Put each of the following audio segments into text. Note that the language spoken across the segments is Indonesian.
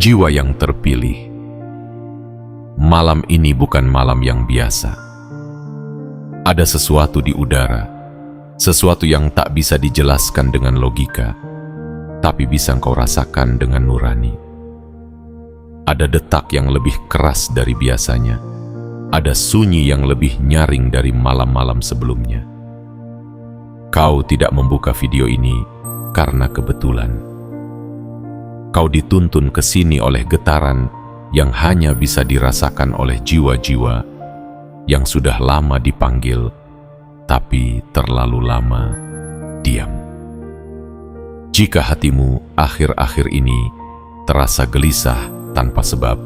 Jiwa yang terpilih. Malam ini bukan malam yang biasa. Ada sesuatu di udara, sesuatu yang tak bisa dijelaskan dengan logika, tapi bisa engkau rasakan dengan nurani. Ada detak yang lebih keras dari biasanya. Ada sunyi yang lebih nyaring dari malam-malam sebelumnya. Kau tidak membuka video ini karena kebetulan. Kau dituntun ke sini oleh getaran yang hanya bisa dirasakan oleh jiwa-jiwa yang sudah lama dipanggil, tapi terlalu lama diam. Jika hatimu akhir-akhir ini terasa gelisah tanpa sebab,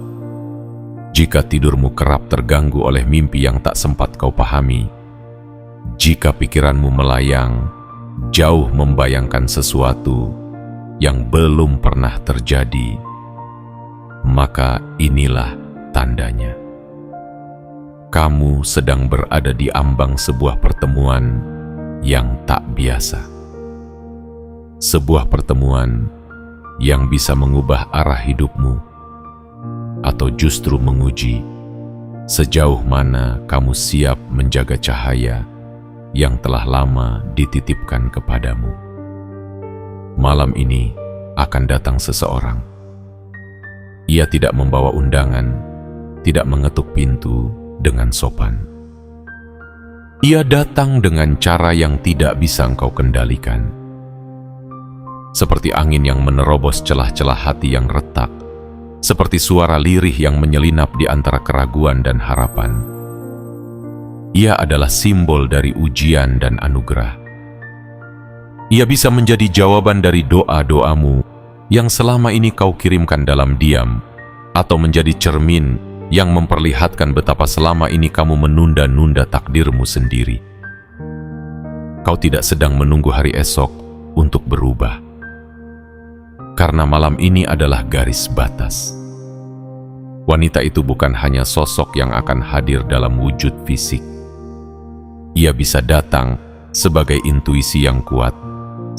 jika tidurmu kerap terganggu oleh mimpi yang tak sempat kau pahami, jika pikiranmu melayang, jauh membayangkan sesuatu yang belum pernah terjadi, maka inilah tandanya. Kamu sedang berada di ambang sebuah pertemuan yang tak biasa. Sebuah pertemuan yang bisa mengubah arah hidupmu, atau justru menguji sejauh mana kamu siap menjaga cahaya yang telah lama dititipkan kepadamu. Malam ini akan datang seseorang. Ia tidak membawa undangan, tidak mengetuk pintu dengan sopan. Ia datang dengan cara yang tidak bisa engkau kendalikan. Seperti angin yang menerobos celah-celah hati yang retak, seperti suara lirih yang menyelinap di antara keraguan dan harapan. Ia adalah simbol dari ujian dan anugerah. Ia bisa menjadi jawaban dari doa-doamu yang selama ini kau kirimkan dalam diam, atau menjadi cermin yang memperlihatkan betapa selama ini kamu menunda-nunda takdirmu sendiri. Kau tidak sedang menunggu hari esok untuk berubah, karena malam ini adalah garis batas. Wanita itu bukan hanya sosok yang akan hadir dalam wujud fisik. Ia bisa datang sebagai intuisi yang kuat,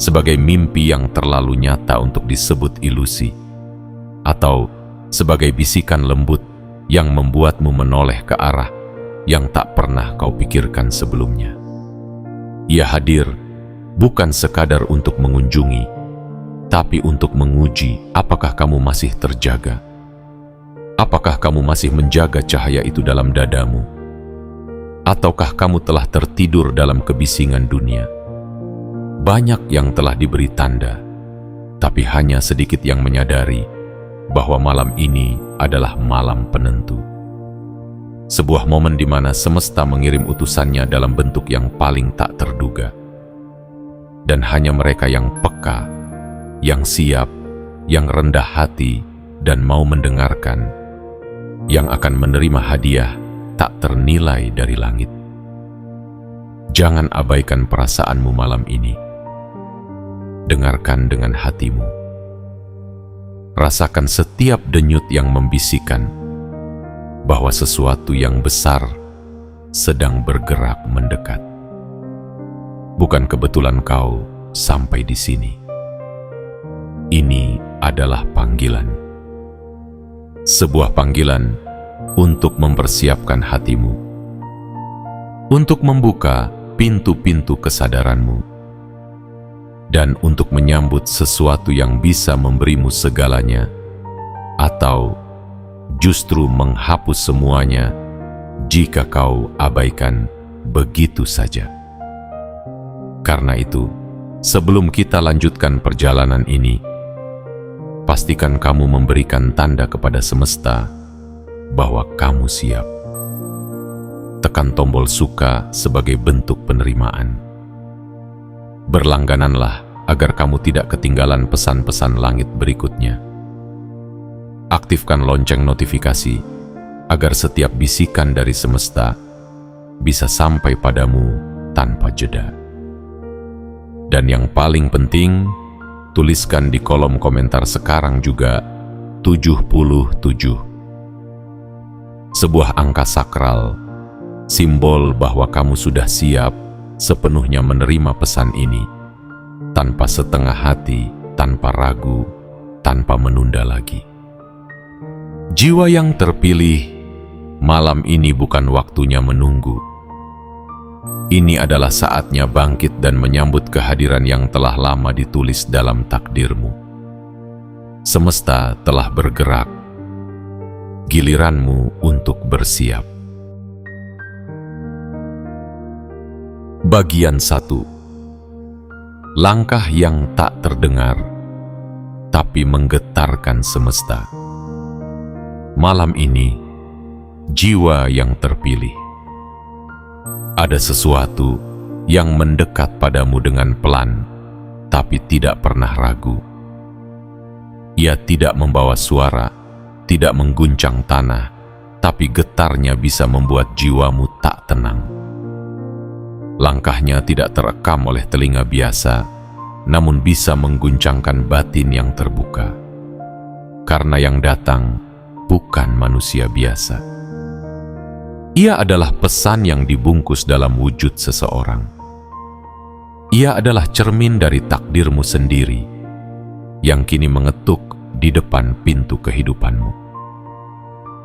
sebagai mimpi yang terlalu nyata untuk disebut ilusi, atau sebagai bisikan lembut yang membuatmu menoleh ke arah yang tak pernah kau pikirkan sebelumnya. Ia hadir bukan sekadar untuk mengunjungi, tapi untuk menguji apakah kamu masih terjaga. Apakah kamu masih menjaga cahaya itu dalam dadamu? Ataukah kamu telah tertidur dalam kebisingan dunia? Banyak yang telah diberi tanda, tapi hanya sedikit yang menyadari bahwa malam ini adalah malam penentu. Sebuah momen di mana semesta mengirim utusannya dalam bentuk yang paling tak terduga. Dan hanya mereka yang peka, yang siap, yang rendah hati, dan mau mendengarkan, yang akan menerima hadiah tak ternilai dari langit. Jangan abaikan perasaanmu malam ini. Dengarkan dengan hatimu. Rasakan setiap denyut yang membisikkan bahwa sesuatu yang besar sedang bergerak mendekat. Bukan kebetulan kau sampai di sini. Ini adalah panggilan. Sebuah panggilan untuk mempersiapkan hatimu, untuk membuka pintu-pintu kesadaranmu, dan untuk menyambut sesuatu yang bisa memberimu segalanya, atau justru menghapus semuanya jika kau abaikan begitu saja. Karena itu, sebelum kita lanjutkan perjalanan ini, pastikan kamu memberikan tanda kepada semesta bahwa kamu siap. Tekan tombol suka sebagai bentuk penerimaan. Berlanggananlah agar kamu tidak ketinggalan pesan-pesan langit berikutnya. Aktifkan lonceng notifikasi agar setiap bisikan dari semesta bisa sampai padamu tanpa jeda. Dan yang paling penting, tuliskan di kolom komentar sekarang juga 77. Sebuah angka sakral, simbol bahwa kamu sudah siap sepenuhnya menerima pesan ini, tanpa setengah hati, tanpa ragu, tanpa menunda lagi. Jiwa yang terpilih, malam ini bukan waktunya menunggu. Ini adalah saatnya bangkit dan menyambut kehadiran yang telah lama ditulis dalam takdirmu. Semesta telah bergerak, giliranmu untuk bersiap. Bagian 1. Langkah yang tak terdengar, tapi menggetarkan semesta. Malam ini, jiwa yang terpilih. Ada sesuatu yang mendekat padamu dengan pelan, tapi tidak pernah ragu. Ia tidak membawa suara, tidak mengguncang tanah, tapi getarnya bisa membuat jiwamu tak tenang. Langkahnya tidak terekam oleh telinga biasa, namun bisa mengguncangkan batin yang terbuka. Karena yang datang bukan manusia biasa. Ia adalah pesan yang dibungkus dalam wujud seseorang. Ia adalah cermin dari takdirmu sendiri, yang kini mengetuk di depan pintu kehidupanmu.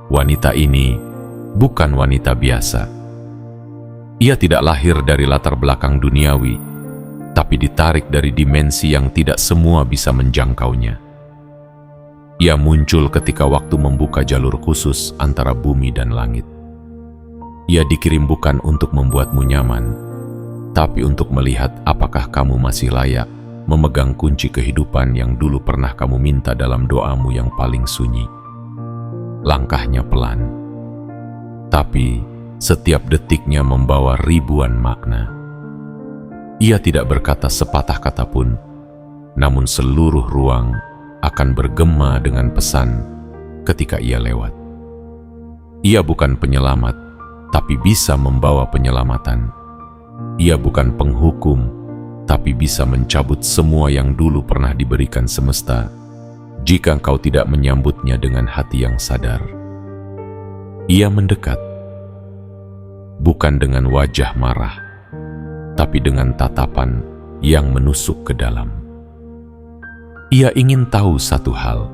Wanita ini bukan wanita biasa. Ia tidak lahir dari latar belakang duniawi, tapi ditarik dari dimensi yang tidak semua bisa menjangkaunya. Ia muncul ketika waktu membuka jalur khusus antara bumi dan langit. Ia dikirim bukan untuk membuatmu nyaman, tapi untuk melihat apakah kamu masih layak memegang kunci kehidupan yang dulu pernah kamu minta dalam doamu yang paling sunyi. Langkahnya pelan, tapi setiap detiknya membawa ribuan makna. Ia tidak berkata sepatah kata pun, namun seluruh ruang akan bergema dengan pesan ketika ia lewat. Ia bukan penyelamat, tapi bisa membawa penyelamatan. Ia bukan penghukum, tapi bisa mencabut semua yang dulu pernah diberikan semesta, jika engkau tidak menyambutnya dengan hati yang sadar. Ia mendekat, bukan dengan wajah marah, tapi dengan tatapan yang menusuk ke dalam. Ia ingin tahu satu hal.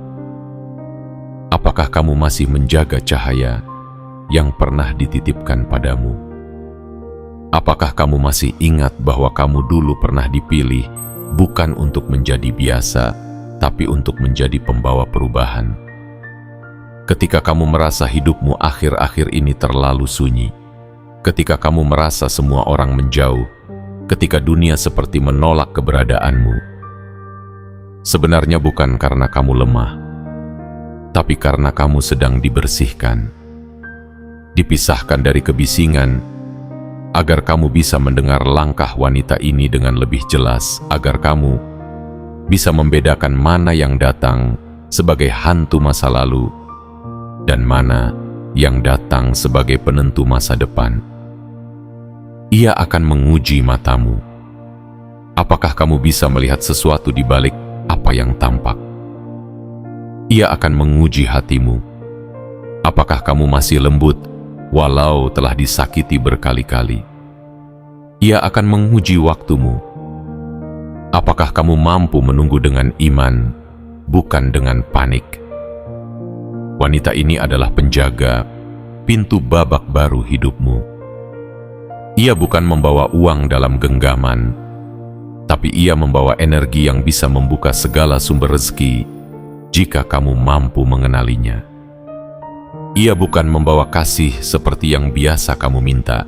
Apakah kamu masih menjaga cahaya yang pernah dititipkan padamu? Apakah kamu masih ingat bahwa kamu dulu pernah dipilih bukan untuk menjadi biasa, tapi untuk menjadi pembawa perubahan? Ketika kamu merasa hidupmu akhir-akhir ini terlalu sunyi, ketika kamu merasa semua orang menjauh, ketika dunia seperti menolak keberadaanmu, sebenarnya bukan karena kamu lemah, tapi karena kamu sedang dibersihkan, dipisahkan dari kebisingan, agar kamu bisa mendengar langkah wanita ini dengan lebih jelas, agar kamu bisa membedakan mana yang datang sebagai hantu masa lalu dan mana yang datang sebagai penentu masa depan. Ia akan menguji matamu. Apakah kamu bisa melihat sesuatu di balik apa yang tampak? Ia akan menguji hatimu. Apakah kamu masih lembut walau telah disakiti berkali-kali? Ia akan menguji waktumu. Apakah kamu mampu menunggu dengan iman, bukan dengan panik? Wanita ini adalah penjaga pintu babak baru hidupmu. Ia bukan membawa uang dalam genggaman, tapi ia membawa energi yang bisa membuka segala sumber rezeki jika kamu mampu mengenalinya. Ia bukan membawa kasih seperti yang biasa kamu minta,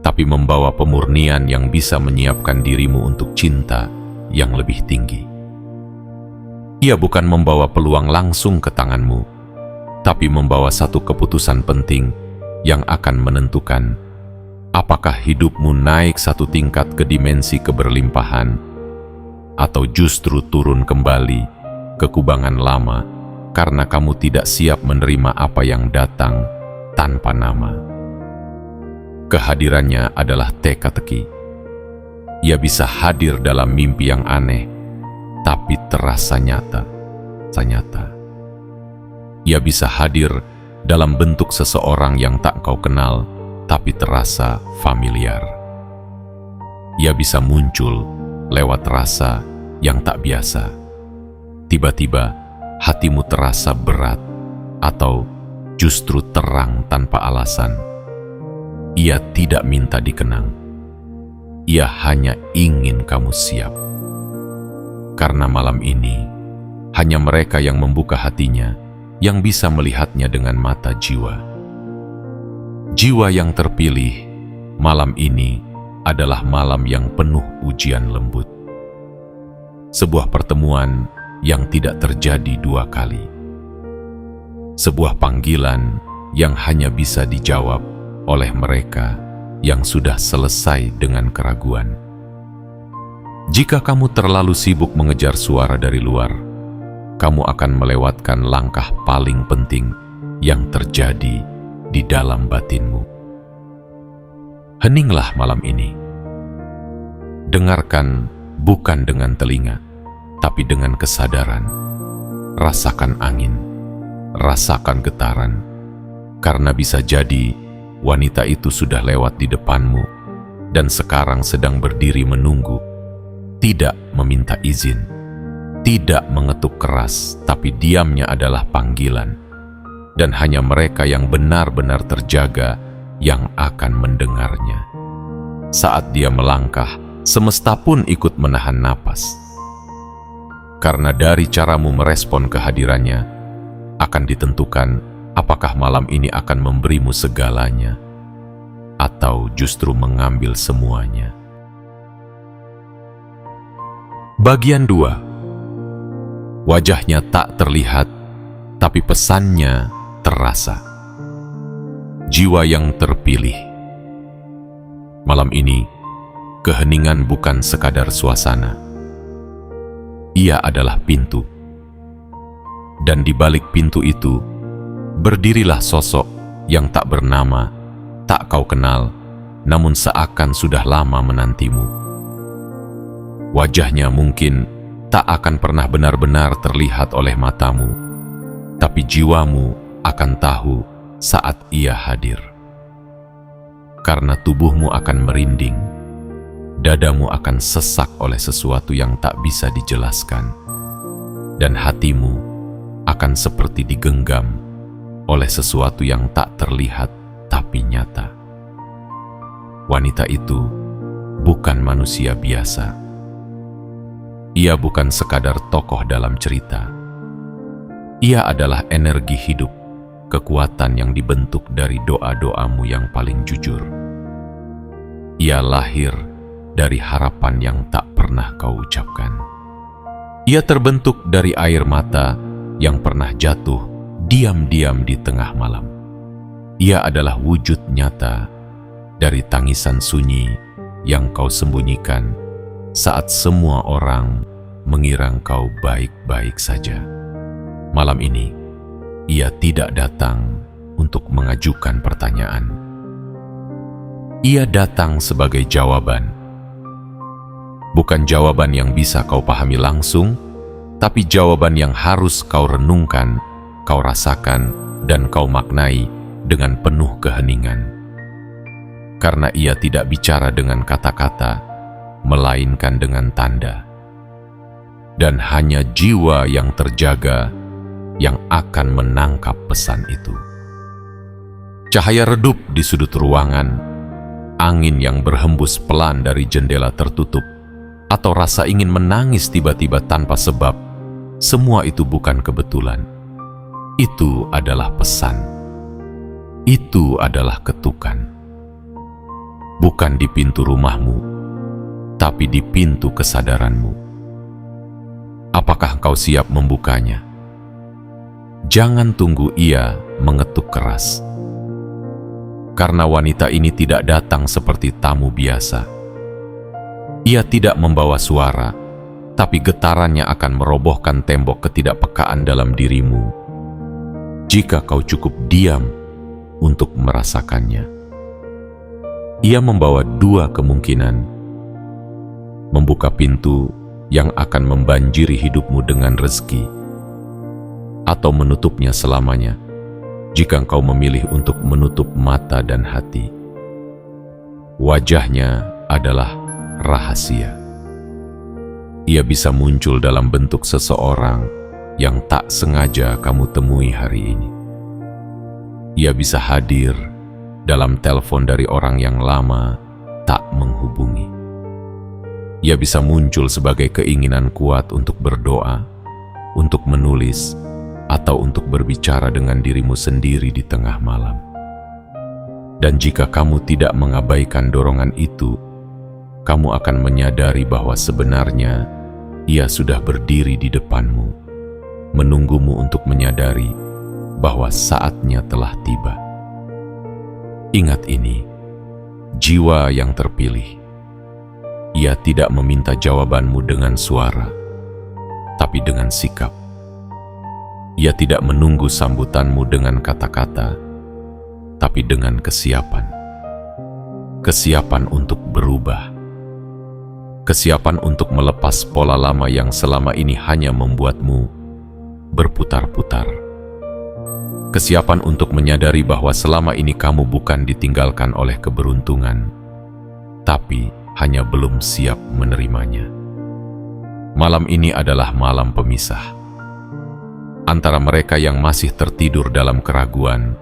tapi membawa pemurnian yang bisa menyiapkan dirimu untuk cinta yang lebih tinggi. Ia bukan membawa peluang langsung ke tanganmu, tapi membawa satu keputusan penting yang akan menentukan apakah hidupmu naik satu tingkat ke dimensi keberlimpahan, atau justru turun kembali ke kubangan lama karena kamu tidak siap menerima apa yang datang tanpa nama. Kehadirannya adalah teka-teki. Ia bisa hadir dalam mimpi yang aneh, tapi terasa nyata. Ia bisa hadir dalam bentuk seseorang yang tak kau kenal, tapi terasa familiar. Ia bisa muncul lewat rasa yang tak biasa. Tiba-tiba hatimu terasa berat, atau justru terang tanpa alasan. Ia tidak minta dikenang. Ia hanya ingin kamu siap. Karena malam ini, hanya mereka yang membuka hatinya yang bisa melihatnya dengan mata jiwa. Jiwa yang terpilih, malam ini adalah malam yang penuh ujian lembut. Sebuah pertemuan yang tidak terjadi dua kali. Sebuah panggilan yang hanya bisa dijawab oleh mereka yang sudah selesai dengan keraguan. Jika kamu terlalu sibuk mengejar suara dari luar, kamu akan melewatkan langkah paling penting yang terjadi di dalam batinmu. Heninglah malam ini. Dengarkan bukan dengan telinga, tapi dengan kesadaran. Rasakan angin, rasakan getaran, karena bisa jadi wanita itu sudah lewat di depanmu dan sekarang sedang berdiri menunggu, tidak meminta izin, tidak mengetuk keras, tapi diamnya adalah panggilan. Dan hanya mereka yang benar-benar terjaga yang akan mendengarnya. Saat dia melangkah, semesta pun ikut menahan napas. Karena dari caramu merespon kehadirannya, akan ditentukan apakah malam ini akan memberimu segalanya, atau justru mengambil semuanya. Bagian 2. Wajahnya tak terlihat, tapi pesannya terasa. Jiwa yang terpilih. Malam ini, keheningan bukan sekadar suasana. Ia adalah pintu. Dan di balik pintu itu, berdirilah sosok yang tak bernama, tak kau kenal, namun seakan sudah lama menantimu. Wajahnya mungkin tak akan pernah benar-benar terlihat oleh matamu, tapi jiwamu akan tahu saat ia hadir. Karena tubuhmu akan merinding, dadamu akan sesak oleh sesuatu yang tak bisa dijelaskan, dan hatimu akan seperti digenggam oleh sesuatu yang tak terlihat tapi nyata. Wanita itu bukan manusia biasa. Ia bukan sekadar tokoh dalam cerita. Ia adalah energi hidup, kekuatan yang dibentuk dari doa-doamu yang paling jujur. Ia lahir dari harapan yang tak pernah kau ucapkan. Ia terbentuk dari air mata yang pernah jatuh diam-diam di tengah malam. Ia adalah wujud nyata dari tangisan sunyi yang kau sembunyikan saat semua orang mengira kau baik-baik saja. Malam ini, ia tidak datang untuk mengajukan pertanyaan. Ia datang sebagai jawaban. Bukan jawaban yang bisa kau pahami langsung, tapi jawaban yang harus kau renungkan, kau rasakan, dan kau maknai dengan penuh keheningan. Karena ia tidak bicara dengan kata-kata, melainkan dengan tanda. Dan hanya jiwa yang terjaga yang akan menangkap pesan itu. Cahaya redup di sudut ruangan, angin yang berhembus pelan dari jendela tertutup, atau rasa ingin menangis tiba-tiba tanpa sebab, semua itu bukan kebetulan. Itu adalah pesan. Itu adalah ketukan. Bukan di pintu rumahmu, tapi di pintu kesadaranmu. Apakah kau siap membukanya? Jangan tunggu ia mengetuk keras. Karena wanita ini tidak datang seperti tamu biasa. Ia tidak membawa suara, tapi getarannya akan merobohkan tembok ketidakpekaan dalam dirimu jika kau cukup diam untuk merasakannya. Ia membawa dua kemungkinan: membuka pintu yang akan membanjiri hidupmu dengan rezeki, atau menutupnya selamanya jika engkau memilih untuk menutup mata dan hati. Wajahnya adalah rahasia. Ia bisa muncul dalam bentuk seseorang yang tak sengaja kamu temui hari ini. Ia bisa hadir dalam telepon dari orang yang lama tak menghubungi. Ia bisa muncul sebagai keinginan kuat untuk berdoa, untuk menulis, atau untuk berbicara dengan dirimu sendiri di tengah malam. Dan jika kamu tidak mengabaikan dorongan itu, kamu akan menyadari bahwa sebenarnya ia sudah berdiri di depanmu, menunggumu untuk menyadari bahwa saatnya telah tiba. Ingat ini, jiwa yang terpilih. Ia tidak meminta jawabanmu dengan suara, tapi dengan sikap. Ia tidak menunggu sambutanmu dengan kata-kata, tapi dengan kesiapan. Kesiapan untuk berubah. Kesiapan untuk melepas pola lama yang selama ini hanya membuatmu berputar-putar. Kesiapan untuk menyadari bahwa selama ini kamu bukan ditinggalkan oleh keberuntungan, tapi hanya belum siap menerimanya. Malam ini adalah malam pemisah antara mereka yang masih tertidur dalam keraguan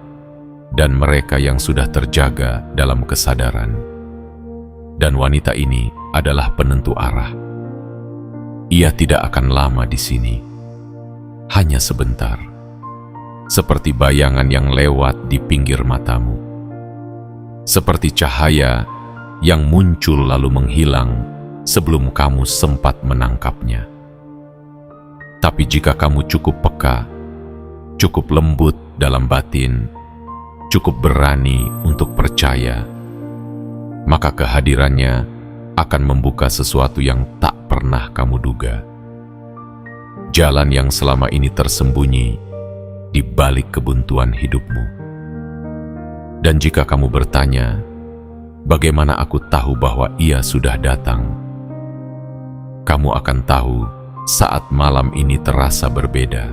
dan mereka yang sudah terjaga dalam kesadaran. Dan wanita ini adalah penentu arah. Ia tidak akan lama di sini, hanya sebentar, seperti bayangan yang lewat di pinggir matamu, seperti cahaya yang muncul lalu menghilang sebelum kamu sempat menangkapnya. Tapi jika kamu cukup peka, cukup lembut dalam batin, cukup berani untuk percaya, maka kehadirannya akan membuka sesuatu yang tak pernah kamu duga. Jalan yang selama ini tersembunyi di balik kebuntuan hidupmu. Dan jika kamu bertanya, bagaimana aku tahu bahwa ia sudah datang? Kamu akan tahu saat malam ini terasa berbeda.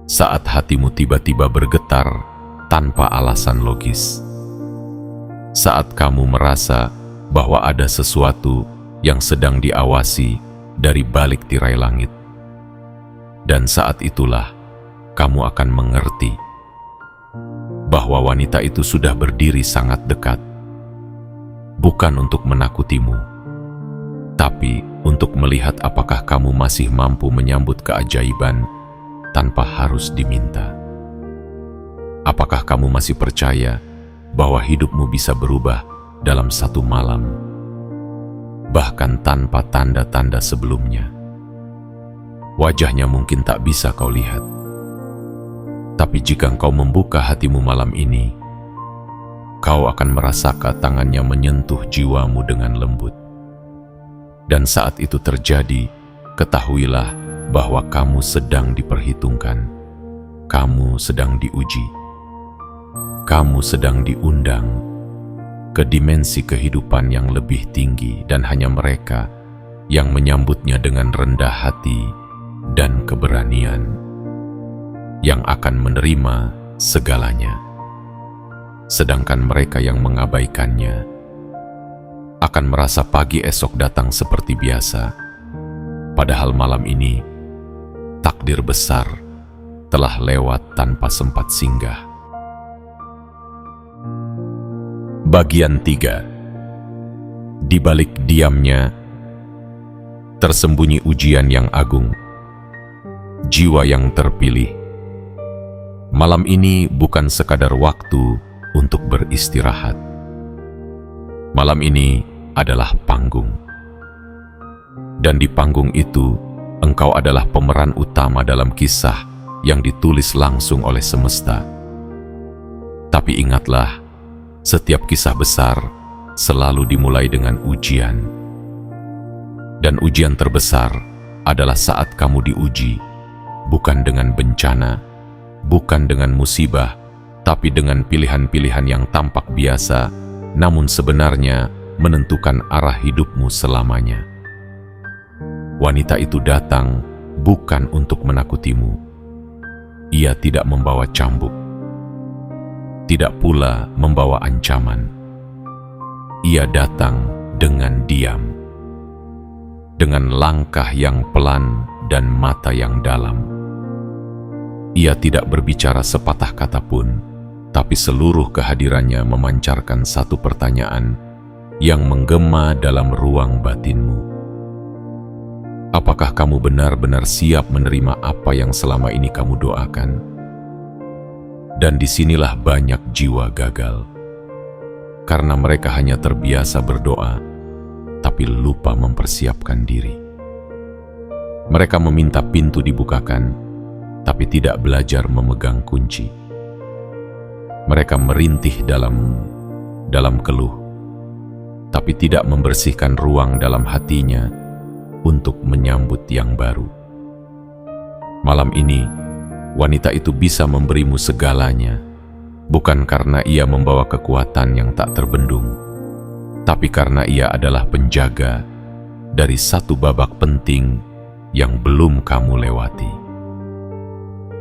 Saat hatimu tiba-tiba bergetar tanpa alasan logis. Saat kamu merasa bahwa ada sesuatu yang sedang diawasi dari balik tirai langit. Dan saat itulah kamu akan mengerti bahwa wanita itu sudah berdiri sangat dekat, bukan untuk menakutimu, tapi untuk melihat apakah kamu masih mampu menyambut keajaiban tanpa harus diminta. Apakah kamu masih percaya bahwa hidupmu bisa berubah dalam satu malam, bahkan tanpa tanda-tanda sebelumnya? Wajahnya mungkin tak bisa kau lihat, tapi jika engkau membuka hatimu malam ini, kau akan merasakan tangannya menyentuh jiwamu dengan lembut. Dan saat itu terjadi, ketahuilah bahwa kamu sedang diperhitungkan, kamu sedang diuji, kamu sedang diundang ke dimensi kehidupan yang lebih tinggi, dan hanya mereka yang menyambutnya dengan rendah hati dan keberanian yang akan menerima segalanya. Sedangkan mereka yang mengabaikannya akan merasa pagi esok datang seperti biasa, padahal malam ini takdir besar telah lewat tanpa sempat singgah. Bagian 3. Di balik diamnya tersembunyi ujian yang agung. Jiwa yang terpilih. Malam ini bukan sekadar waktu untuk beristirahat. Malam ini adalah panggung. Dan di panggung itu, engkau adalah pemeran utama dalam kisah yang ditulis langsung oleh semesta. Tapi ingatlah, setiap kisah besar selalu dimulai dengan ujian. Dan ujian terbesar adalah saat kamu diuji, bukan dengan bencana, bukan dengan musibah, tapi dengan pilihan-pilihan yang tampak biasa, namun sebenarnya menentukan arah hidupmu selamanya. Wanita itu datang bukan untuk menakutimu. Ia tidak membawa cambuk, tidak pula membawa ancaman. Ia datang dengan diam, dengan langkah yang pelan dan mata yang dalam. Ia tidak berbicara sepatah kata pun, tapi seluruh kehadirannya memancarkan satu pertanyaan yang menggema dalam ruang batinmu. Apakah kamu benar-benar siap menerima apa yang selama ini kamu doakan? Dan disinilah banyak jiwa gagal, karena mereka hanya terbiasa berdoa, tapi lupa mempersiapkan diri. Mereka meminta pintu dibukakan, tapi tidak belajar memegang kunci. Mereka merintih dalam keluh, tapi tidak membersihkan ruang dalam hatinya untuk menyambut yang baru. Malam ini, wanita itu bisa memberimu segalanya, bukan karena ia membawa kekuatan yang tak terbendung, tapi karena ia adalah penjaga dari satu babak penting yang belum kamu lewati.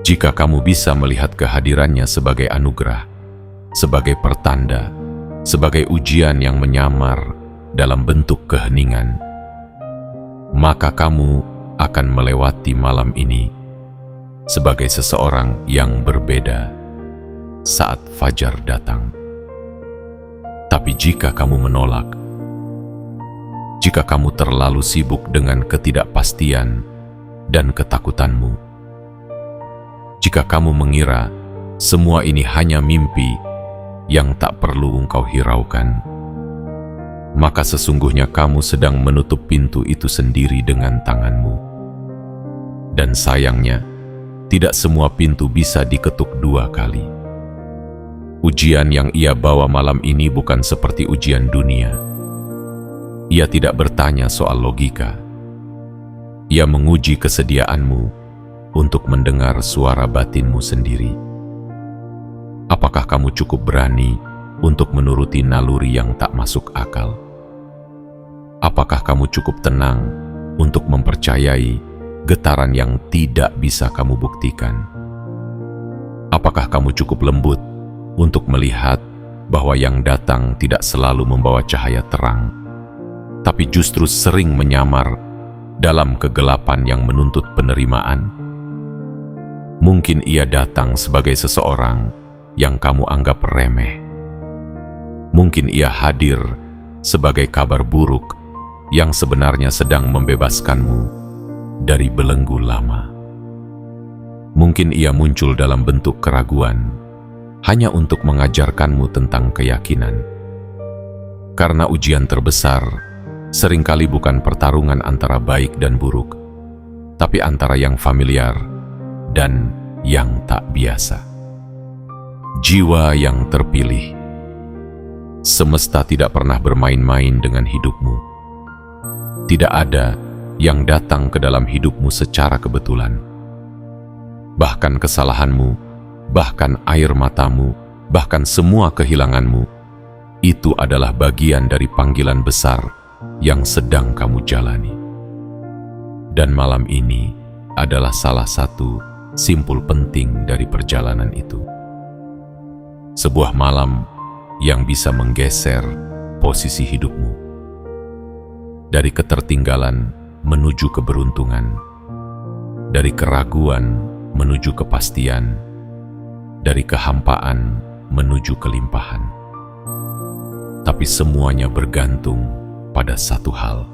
Jika kamu bisa melihat kehadirannya sebagai anugerah, sebagai pertanda, sebagai ujian yang menyamar dalam bentuk keheningan, maka kamu akan melewati malam ini sebagai seseorang yang berbeda saat fajar datang. Tapi jika kamu menolak, jika kamu terlalu sibuk dengan ketidakpastian dan ketakutanmu, jika kamu mengira semua ini hanya mimpi yang tak perlu engkau hiraukan, maka sesungguhnya kamu sedang menutup pintu itu sendiri dengan tanganmu. Dan sayangnya, tidak semua pintu bisa diketuk 2 kali. Ujian yang ia bawa malam ini bukan seperti ujian dunia. Ia tidak bertanya soal logika. Ia menguji kesediaanmu untuk mendengar suara batinmu sendiri. Apakah kamu cukup berani untuk menuruti naluri yang tak masuk akal? Apakah kamu cukup tenang untuk mempercayai getaran yang tidak bisa kamu buktikan? Apakah kamu cukup lembut untuk melihat bahwa yang datang tidak selalu membawa cahaya terang, tapi justru sering menyamar dalam kegelapan yang menuntut penerimaan? Mungkin ia datang sebagai seseorang yang kamu anggap remeh. Mungkin ia hadir sebagai kabar buruk yang sebenarnya sedang membebaskanmu dari belenggu lama. Mungkin ia muncul dalam bentuk keraguan, hanya untuk mengajarkanmu tentang keyakinan. Karena ujian terbesar seringkali bukan pertarungan antara baik dan buruk, tapi antara yang familiar dan yang tak biasa. Jiwa yang terpilih. Semesta tidak pernah bermain-main dengan hidupmu. Tidak ada yang datang ke dalam hidupmu secara kebetulan. Bahkan kesalahanmu, bahkan air matamu, bahkan semua kehilanganmu, itu adalah bagian dari panggilan besar yang sedang kamu jalani. Dan malam ini adalah salah satu simpul penting dari perjalanan itu. Sebuah malam yang bisa menggeser posisi hidupmu dari ketertinggalan menuju keberuntungan, dari keraguan menuju kepastian, dari kehampaan menuju kelimpahan. Tapi semuanya bergantung pada satu hal: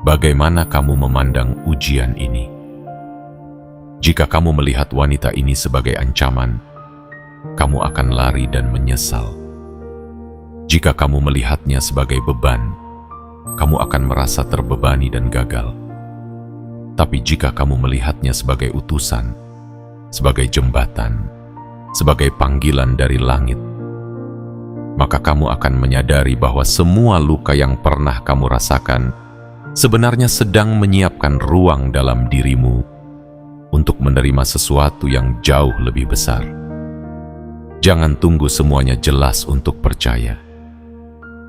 bagaimana kamu memandang ujian ini? Jika kamu melihat wanita ini sebagai ancaman, kamu akan lari dan menyesal. Jika kamu melihatnya sebagai beban, kamu akan merasa terbebani dan gagal. Tapi jika kamu melihatnya sebagai utusan, sebagai jembatan, sebagai panggilan dari langit, maka kamu akan menyadari bahwa semua luka yang pernah kamu rasakan sebenarnya sedang menyiapkan ruang dalam dirimu untuk menerima sesuatu yang jauh lebih besar. Jangan tunggu semuanya jelas untuk percaya,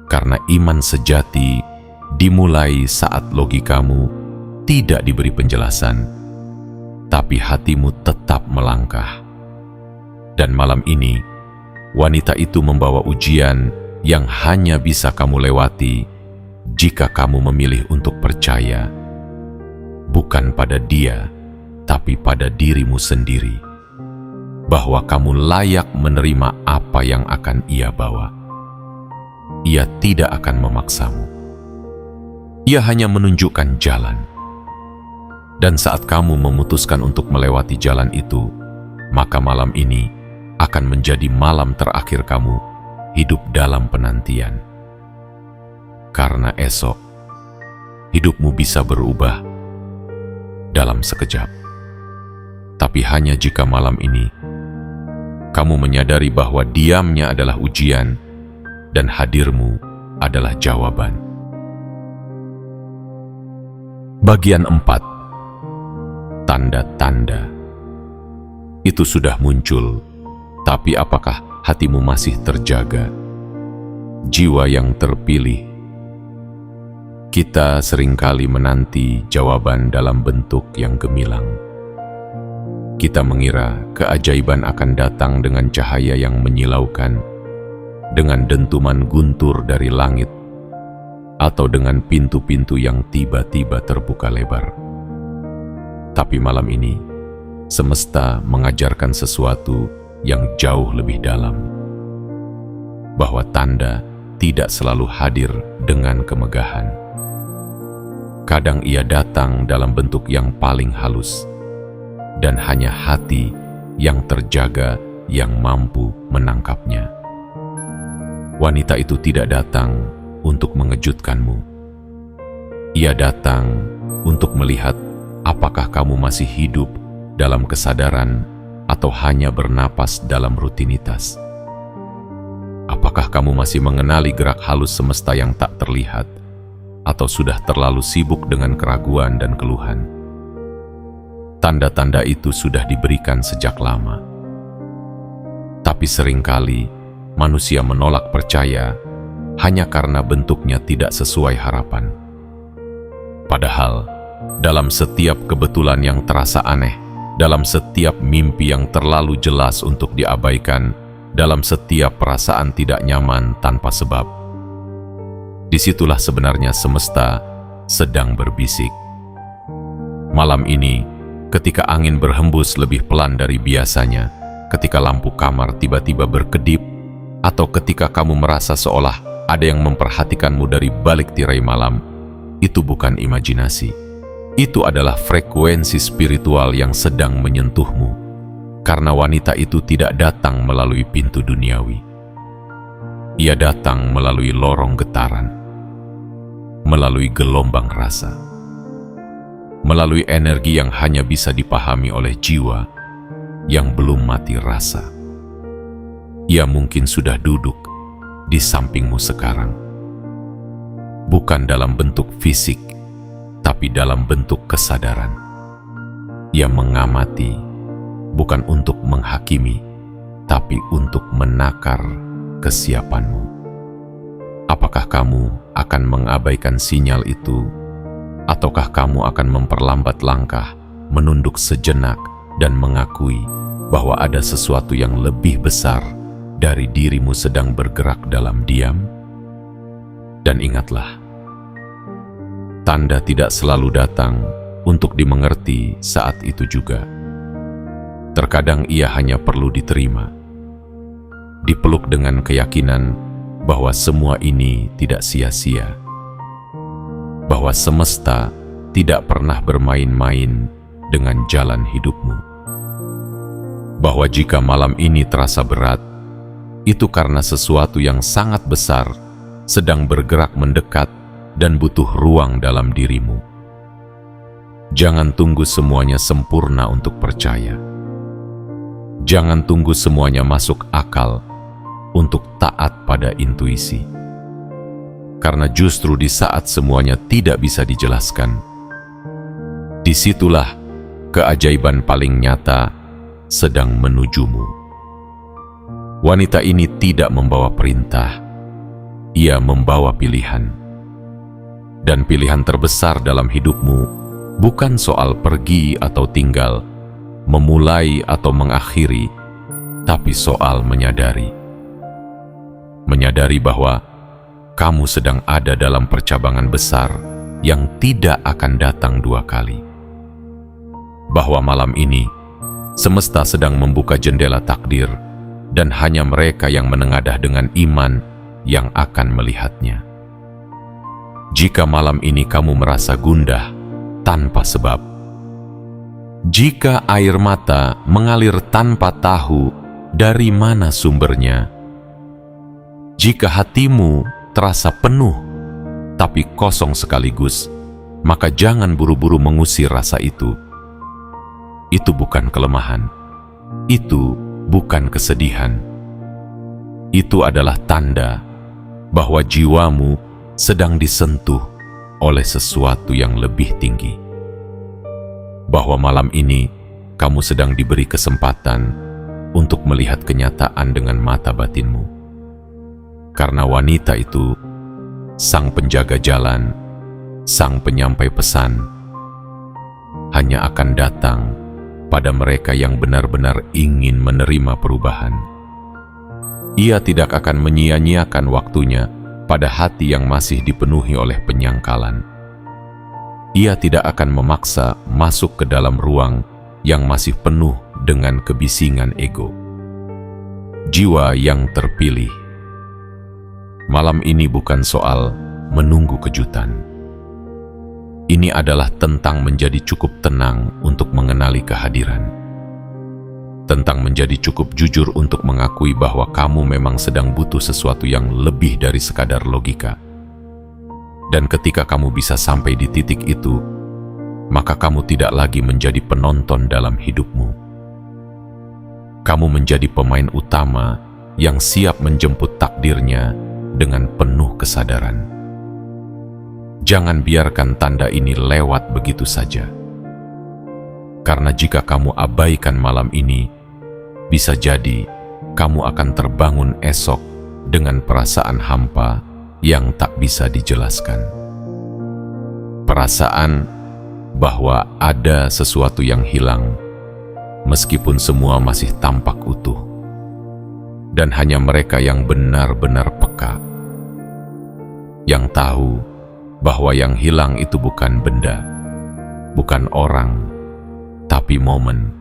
karena iman sejati dimulai saat logikamu tidak diberi penjelasan, tapi hatimu tetap melangkah. Dan malam ini, wanita itu membawa ujian yang hanya bisa kamu lewati jika kamu memilih untuk percaya, bukan pada dia, tapi pada dirimu sendiri. bahwa kamu layak menerima apa yang akan Ia bawa. Ia tidak akan memaksamu. Ia hanya menunjukkan jalan. Dan saat kamu memutuskan untuk melewati jalan itu, maka malam ini akan menjadi malam terakhir kamu hidup dalam penantian. Karena esok, hidupmu bisa berubah dalam sekejap. Tapi hanya jika malam ini, kamu menyadari bahwa diamnya adalah ujian dan hadirmu adalah jawaban. Bagian 4. Tanda-tanda. Itu sudah muncul, tapi apakah hatimu masih terjaga? Jiwa yang terpilih. Kita seringkali menanti jawaban dalam bentuk yang gemilang. Kita mengira keajaiban akan datang dengan cahaya yang menyilaukan, dengan dentuman guntur dari langit, atau dengan pintu-pintu yang tiba-tiba terbuka lebar. Tapi malam ini, semesta mengajarkan sesuatu yang jauh lebih dalam, bahwa tanda tidak selalu hadir dengan kemegahan. Kadang ia datang dalam bentuk yang paling halus, dan hanya hati yang terjaga yang mampu menangkapnya. Wanita itu tidak datang untuk mengejutkanmu. Ia datang untuk melihat apakah kamu masih hidup dalam kesadaran atau hanya bernapas dalam rutinitas. Apakah kamu masih mengenali gerak halus semesta yang tak terlihat, atau sudah terlalu sibuk dengan keraguan dan keluhan? Tanda-tanda itu sudah diberikan sejak lama. Tapi seringkali manusia menolak percaya hanya karena bentuknya tidak sesuai harapan. Padahal, dalam setiap kebetulan yang terasa aneh, dalam setiap mimpi yang terlalu jelas untuk diabaikan, dalam setiap perasaan tidak nyaman tanpa sebab, disitulah sebenarnya semesta sedang berbisik. Malam ini, ketika angin berhembus lebih pelan dari biasanya, ketika lampu kamar tiba-tiba berkedip, atau ketika kamu merasa seolah ada yang memperhatikanmu dari balik tirai malam, itu bukan imajinasi. Itu adalah frekuensi spiritual yang sedang menyentuhmu, karena wanita itu tidak datang melalui pintu duniawi. Ia datang melalui lorong getaran, melalui gelombang rasa, melalui energi yang hanya bisa dipahami oleh jiwa yang belum mati rasa. Ia mungkin sudah duduk di sampingmu sekarang, bukan dalam bentuk fisik, tapi dalam bentuk kesadaran. Ia mengamati, bukan untuk menghakimi, tapi untuk menakar kesiapanmu. Apakah kamu akan mengabaikan sinyal itu, ataukah kamu akan memperlambat langkah, menunduk sejenak, dan mengakui bahwa ada sesuatu yang lebih besar dari dirimu sedang bergerak dalam diam? Dan ingatlah, tanda tidak selalu datang untuk dimengerti saat itu juga. Terkadang ia hanya perlu diterima, dipeluk dengan keyakinan bahwa semua ini tidak sia-sia, bahwa semesta tidak pernah bermain-main dengan jalan hidupmu, bahwa jika malam ini terasa berat, itu karena sesuatu yang sangat besar sedang bergerak mendekat dan butuh ruang dalam dirimu. Jangan tunggu semuanya sempurna untuk percaya. Jangan tunggu semuanya masuk akal untuk taat pada intuisi. Karena justru di saat semuanya tidak bisa dijelaskan, disitulah keajaiban paling nyata sedang menujumu. Wanita ini tidak membawa perintah, ia membawa pilihan. Dan pilihan terbesar dalam hidupmu bukan soal pergi atau tinggal, memulai atau mengakhiri, tapi soal menyadari. Menyadari bahwa kamu sedang ada dalam percabangan besar yang tidak akan datang dua kali. Bahwa malam ini, Semesta sedang membuka jendela takdir, dan hanya mereka yang menengadah dengan iman yang akan melihatnya. Jika malam ini kamu merasa gundah tanpa sebab, jika air mata mengalir tanpa tahu dari mana sumbernya, jika hatimu terasa penuh tapi kosong sekaligus, maka jangan buru-buru mengusir rasa itu. Itu bukan kelemahan, itu bukan kesedihan. Itu adalah tanda bahwa jiwamu sedang disentuh oleh sesuatu yang lebih tinggi. Bahwa malam ini kamu sedang diberi kesempatan untuk melihat kenyataan dengan mata batinmu. Karena wanita itu, sang penjaga jalan, sang penyampai pesan, hanya akan datang pada mereka yang benar-benar ingin menerima perubahan. Ia tidak akan menyia-nyiakan waktunya pada hati yang masih dipenuhi oleh penyangkalan. Ia tidak akan memaksa masuk ke dalam ruang yang masih penuh dengan kebisingan ego. Jiwa yang terpilih. Malam ini bukan soal menunggu kejutan. Ini adalah tentang menjadi cukup tenang untuk mengenali kehadiran. Tentang menjadi cukup jujur untuk mengakui bahwa kamu memang sedang butuh sesuatu yang lebih dari sekadar logika. Dan ketika kamu bisa sampai di titik itu, maka kamu tidak lagi menjadi penonton dalam hidupmu. Kamu menjadi pemain utama yang siap menjemput takdirnya dengan penuh kesadaran. Jangan biarkan tanda ini lewat begitu saja. Karena jika kamu abaikan malam ini, bisa jadi kamu akan terbangun esok dengan perasaan hampa yang tak bisa dijelaskan. Perasaan bahwa ada sesuatu yang hilang, meskipun semua masih tampak utuh. Dan hanya mereka yang benar-benar peka, yang tahu bahwa yang hilang itu bukan benda, bukan orang, tapi momen.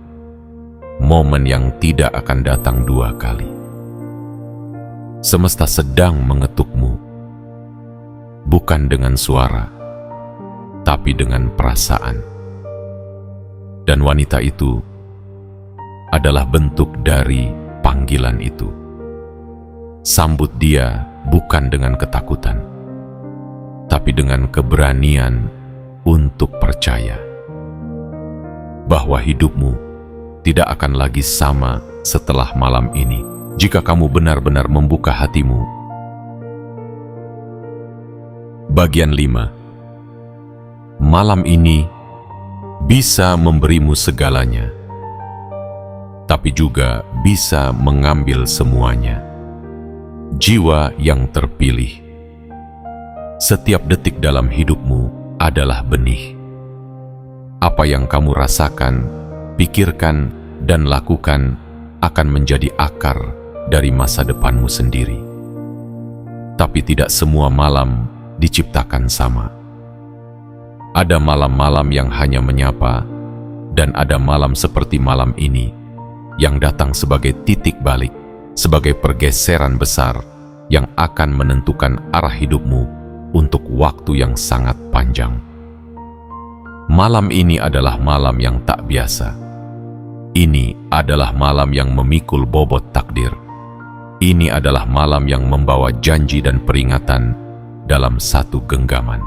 Momen yang tidak akan datang dua kali. Semesta sedang mengetukmu, bukan dengan suara, tapi dengan perasaan. Dan wanita itu adalah bentuk dari panggilan itu. Sambut dia bukan dengan ketakutan, tapi dengan keberanian untuk percaya bahwa hidupmu tidak akan lagi sama setelah malam ini jika kamu benar-benar membuka hatimu. Bagian 5. Malam ini bisa memberimu segalanya, tapi juga bisa mengambil semuanya. Jiwa yang terpilih. Setiap detik dalam hidupmu adalah benih. Apa yang kamu rasakan, pikirkan, dan lakukan akan menjadi akar dari masa depanmu sendiri. Tapi tidak semua malam diciptakan sama. Ada malam-malam yang hanya menyapa, dan ada malam seperti malam ini yang datang sebagai titik balik, sebagai pergeseran besar yang akan menentukan arah hidupmu untuk waktu yang sangat panjang. Malam ini adalah malam yang tak biasa. Ini adalah malam yang memikul bobot takdir. Ini adalah malam yang membawa janji dan peringatan dalam satu genggaman.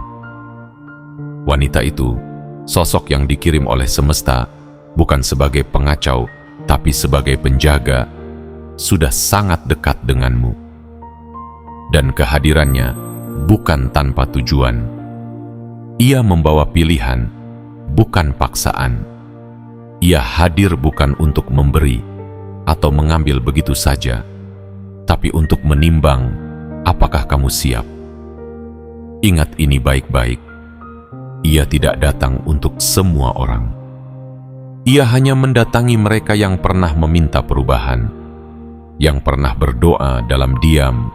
Wanita itu, sosok yang dikirim oleh semesta, bukan sebagai pengacau, tapi sebagai penjaga, sudah sangat dekat denganmu. Dan kehadirannya bukan tanpa tujuan. Ia membawa pilihan, bukan paksaan. Ia hadir bukan untuk memberi atau mengambil begitu saja, tapi untuk menimbang apakah kamu siap. Ingat ini baik-baik. Ia tidak datang untuk semua orang. Ia hanya mendatangi mereka yang pernah meminta perubahan, yang pernah berdoa dalam diam,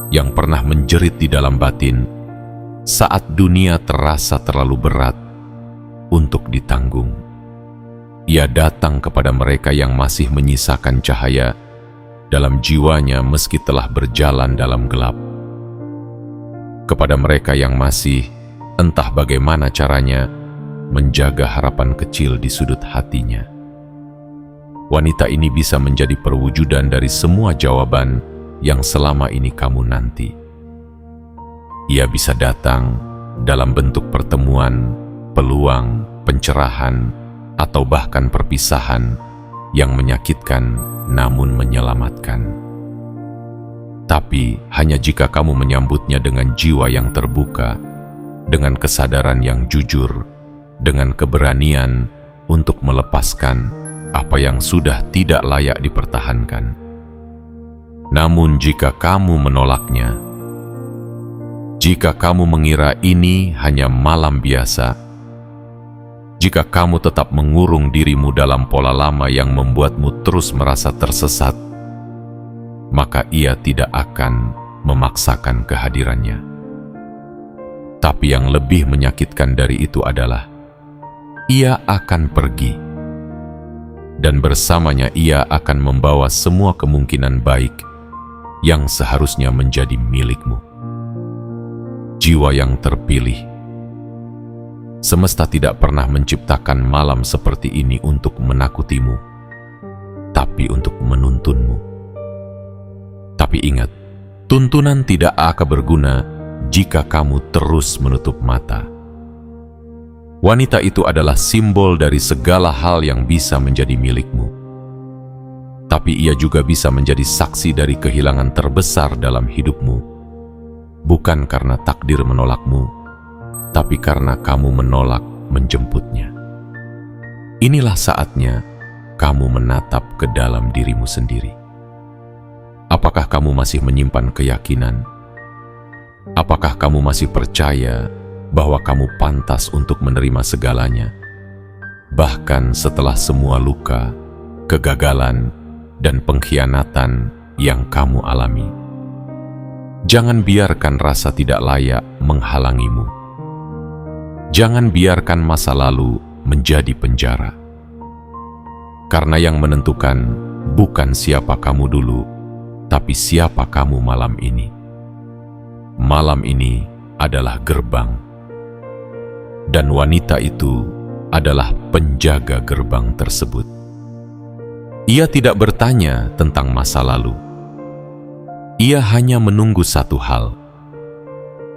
yang pernah menjerit di dalam batin saat dunia terasa terlalu berat untuk ditanggung. Ia datang kepada mereka yang masih menyisakan cahaya dalam jiwanya meski telah berjalan dalam gelap. Kepada mereka yang masih, entah bagaimana caranya, menjaga harapan kecil di sudut hatinya. Wanita ini bisa menjadi perwujudan dari semua jawaban yang selama ini kamu nanti. Ia bisa datang dalam bentuk pertemuan, peluang, pencerahan, atau bahkan perpisahan yang menyakitkan namun menyelamatkan. Tapi hanya jika kamu menyambutnya dengan jiwa yang terbuka, dengan kesadaran yang jujur, dengan keberanian untuk melepaskan apa yang sudah tidak layak dipertahankan. Namun jika kamu menolaknya, jika kamu mengira ini hanya malam biasa, jika kamu tetap mengurung dirimu dalam pola lama yang membuatmu terus merasa tersesat, maka ia tidak akan memaksakan kehadirannya. Tapi yang lebih menyakitkan dari itu adalah, ia akan pergi, dan bersamanya ia akan membawa semua kemungkinan baik yang seharusnya menjadi milikmu. Jiwa yang terpilih. Semesta tidak pernah menciptakan malam seperti ini untuk menakutimu, tapi untuk menuntunmu. Tapi ingat, tuntunan tidak akan berguna jika kamu terus menutup mata. Wanita itu adalah simbol dari segala hal yang bisa menjadi milikmu. Tapi ia juga bisa menjadi saksi dari kehilangan terbesar dalam hidupmu, bukan karena takdir menolakmu, tapi karena kamu menolak menjemputnya. Inilah saatnya kamu menatap ke dalam dirimu sendiri. Apakah kamu masih menyimpan keyakinan? Apakah kamu masih percaya bahwa kamu pantas untuk menerima segalanya, bahkan setelah semua luka, kegagalan, dan pengkhianatan yang kamu alami? Jangan biarkan rasa tidak layak menghalangimu. Jangan biarkan masa lalu menjadi penjara. Karena yang menentukan bukan siapa kamu dulu, tapi siapa kamu malam ini. Malam ini adalah gerbang. Dan wanita itu adalah penjaga gerbang tersebut. Ia tidak bertanya tentang masa lalu. Ia hanya menunggu satu hal.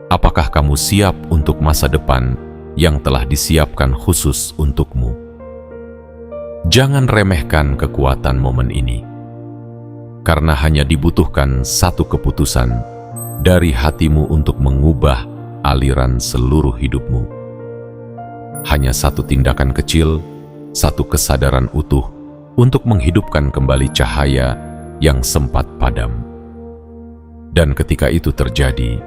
Apakah kamu siap untuk masa depan yang telah disiapkan khusus untukmu? Jangan remehkan kekuatan momen ini, karena hanya dibutuhkan satu keputusan dari hatimu untuk mengubah aliran seluruh hidupmu. Hanya satu tindakan kecil, satu kesadaran utuh untuk menghidupkan kembali cahaya yang sempat padam. Dan ketika itu terjadi,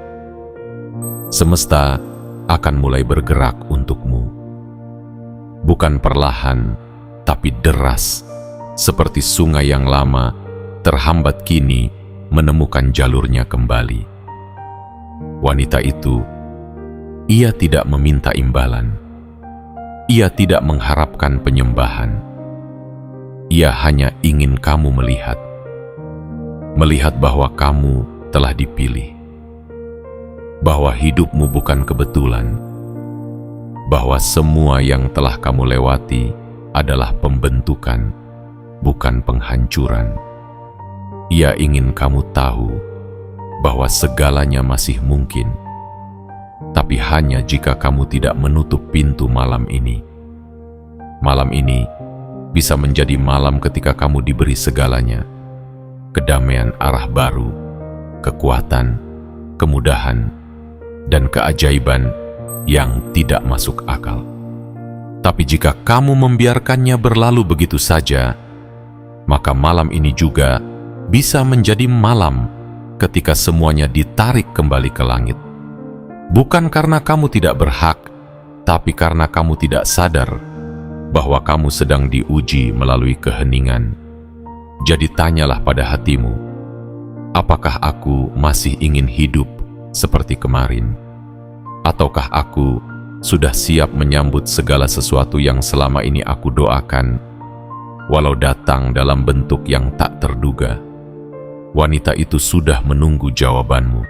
semesta akan mulai bergerak untukmu. Bukan perlahan, tapi deras, seperti sungai yang lama terhambat kini menemukan jalurnya kembali. Wanita itu, ia tidak meminta imbalan. Ia tidak mengharapkan penyembahan. Ia hanya ingin kamu melihat bahwa kamu telah dipilih, bahwa hidupmu bukan kebetulan, bahwa semua yang telah kamu lewati adalah pembentukan, bukan penghancuran. Ia ingin kamu tahu bahwa segalanya masih mungkin, tapi hanya jika kamu tidak menutup pintu malam ini. Malam ini bisa menjadi malam ketika kamu diberi segalanya: kedamaian arah baru, kekuatan, kemudahan, dan keajaiban yang tidak masuk akal. Tapi jika kamu membiarkannya berlalu begitu saja, maka malam ini juga bisa menjadi malam ketika semuanya ditarik kembali ke langit. Bukan karena kamu tidak berhak, tapi karena kamu tidak sadar bahwa kamu sedang diuji melalui keheningan. Jadi tanyalah pada hatimu, apakah aku masih ingin hidup seperti kemarin? Ataukah aku sudah siap menyambut segala sesuatu yang selama ini aku doakan walau datang dalam bentuk yang tak terduga, wanita itu sudah menunggu jawabanmu.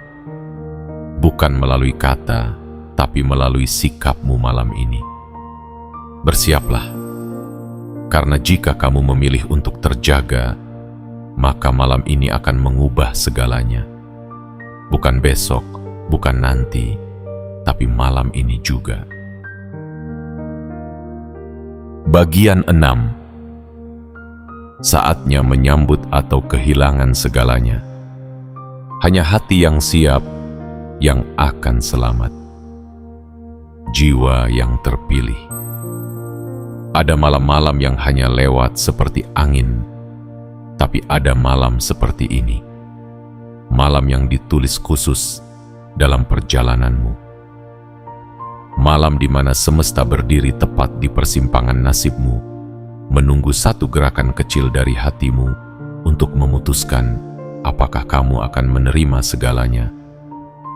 Bukan melalui kata, tapi melalui sikapmu malam ini. Bersiaplah, karena jika kamu memilih untuk terjaga, maka malam ini akan mengubah segalanya. Bukan besok, bukan nanti, tapi malam ini juga. Bagian 6. Saatnya menyambut atau kehilangan segalanya. Hanya hati yang siap yang akan selamat. Jiwa yang terpilih. Ada malam-malam yang hanya lewat seperti angin, tapi ada malam seperti ini. Malam yang ditulis khusus dalam perjalananmu. Malam di mana semesta berdiri tepat di persimpangan nasibmu, menunggu satu gerakan kecil dari hatimu untuk memutuskan apakah kamu akan menerima segalanya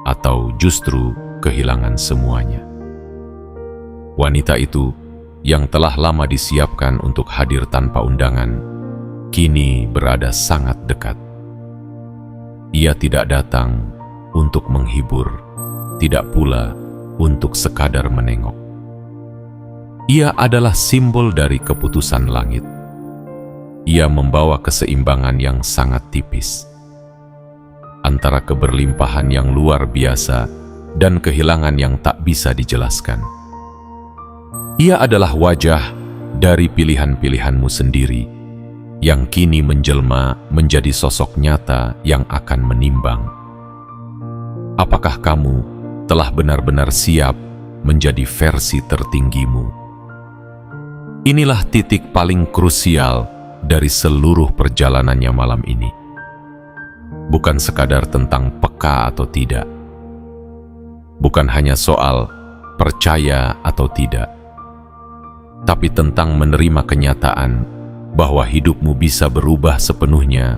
atau justru kehilangan semuanya. Wanita itu yang telah lama disiapkan untuk hadir tanpa undangan, kini berada sangat dekat. Ia tidak datang untuk menghibur, tidak pula untuk sekadar menengok. Ia adalah simbol dari keputusan langit. Ia membawa keseimbangan yang sangat tipis antara keberlimpahan yang luar biasa dan kehilangan yang tak bisa dijelaskan. Ia adalah wajah dari pilihan-pilihanmu sendiri yang kini menjelma menjadi sosok nyata yang akan menimbang. Apakah kamu telah benar-benar siap menjadi versi tertinggimu? Inilah titik paling krusial dari seluruh perjalanannya malam ini. Bukan sekadar tentang peka atau tidak. Bukan hanya soal percaya atau tidak. Tapi tentang menerima kenyataan bahwa hidupmu bisa berubah sepenuhnya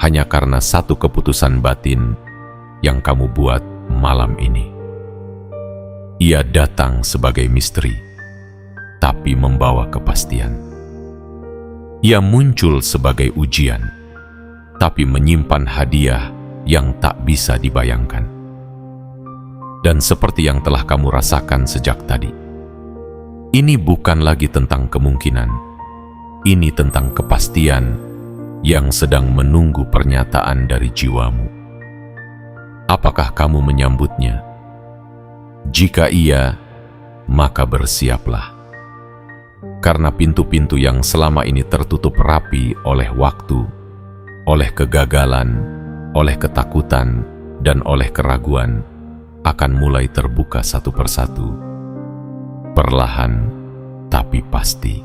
hanya karena satu keputusan batin yang kamu buat malam ini. Ia datang sebagai misteri, tapi membawa kepastian. Ia muncul sebagai ujian, tapi menyimpan hadiah yang tak bisa dibayangkan. Dan seperti yang telah kamu rasakan sejak tadi, ini bukan lagi tentang kemungkinan, ini tentang kepastian yang sedang menunggu pernyataan dari jiwamu. Apakah kamu menyambutnya? Jika iya, maka bersiaplah. Karena pintu-pintu yang selama ini tertutup rapi oleh waktu, oleh kegagalan, oleh ketakutan, dan oleh keraguan, akan mulai terbuka satu persatu. Perlahan, tapi pasti.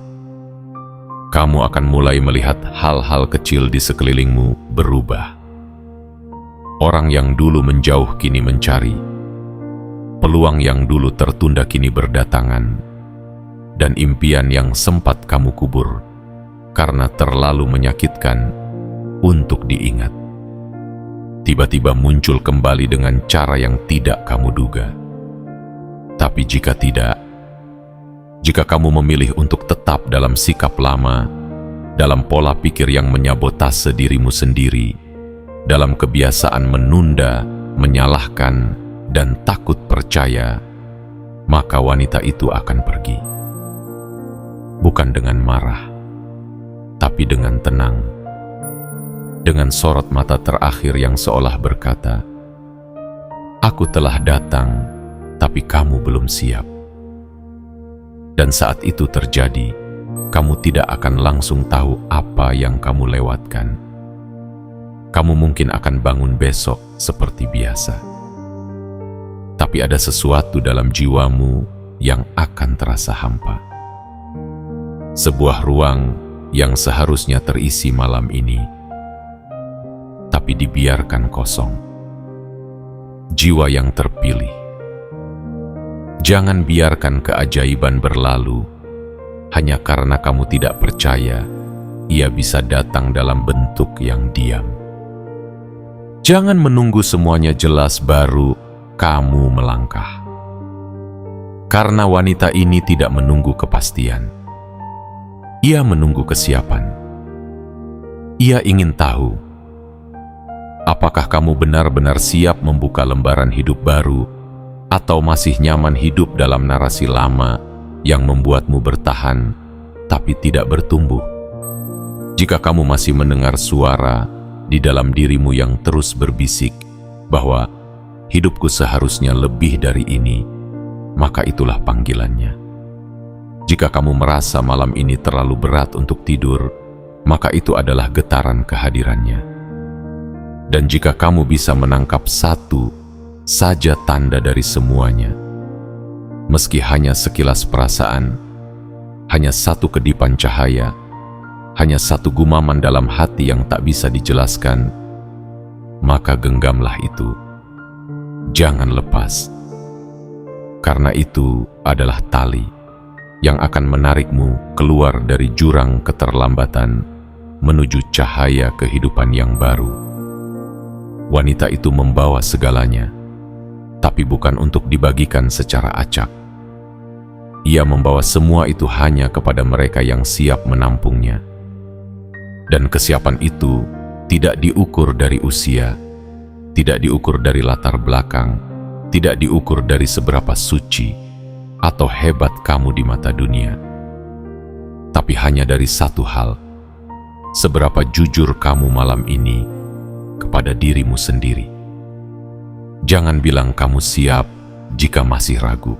Kamu akan mulai melihat hal-hal kecil di sekelilingmu berubah. Orang yang dulu menjauh kini mencari. Peluang yang dulu tertunda kini berdatangan. Dan impian yang sempat kamu kubur karena terlalu menyakitkan untuk diingat, tiba-tiba muncul kembali dengan cara yang tidak kamu duga. Tapi jika tidak, jika kamu memilih untuk tetap dalam sikap lama, dalam pola pikir yang menyabotase dirimu sendiri, dalam kebiasaan menunda, menyalahkan, dan takut percaya, maka wanita itu akan pergi. Bukan dengan marah, tapi dengan tenang. Dengan sorot mata terakhir yang seolah berkata, "Aku telah datang, tapi kamu belum siap." Dan saat itu terjadi, kamu tidak akan langsung tahu apa yang kamu lewatkan. Kamu mungkin akan bangun besok seperti biasa. Tapi ada sesuatu dalam jiwamu yang akan terasa hampa. Sebuah ruang yang seharusnya terisi malam ini, tapi dibiarkan kosong. Jiwa yang terpilih. Jangan biarkan keajaiban berlalu hanya karena kamu tidak percaya ia bisa datang dalam bentuk yang diam. Jangan menunggu semuanya jelas baru kamu melangkah. Karena wanita ini tidak menunggu kepastian. Ia menunggu kesiapan. Ia ingin tahu, apakah kamu benar-benar siap membuka lembaran hidup baru, atau masih nyaman hidup dalam narasi lama yang membuatmu bertahan tapi tidak bertumbuh. Jika kamu masih mendengar suara di dalam dirimu yang terus berbisik bahwa hidupku seharusnya lebih dari ini, maka itulah panggilannya. Jika kamu merasa malam ini terlalu berat untuk tidur, maka itu adalah getaran kehadirannya. Dan jika kamu bisa menangkap satu saja tanda dari semuanya, meski hanya sekilas perasaan, hanya satu kedipan cahaya, hanya satu gumaman dalam hati yang tak bisa dijelaskan, maka genggamlah itu. Jangan lepas, karena itu adalah tali yang akan menarikmu keluar dari jurang keterlambatan menuju cahaya kehidupan yang baru. Wanita itu membawa segalanya, tapi bukan untuk dibagikan secara acak. Ia membawa semua itu hanya kepada mereka yang siap menampungnya. Dan kesiapan itu tidak diukur dari usia, tidak diukur dari latar belakang, tidak diukur dari seberapa suci atau hebat kamu di mata dunia. Tapi hanya dari satu hal, seberapa jujur kamu malam ini kepada dirimu sendiri. Jangan bilang kamu siap jika masih ragu.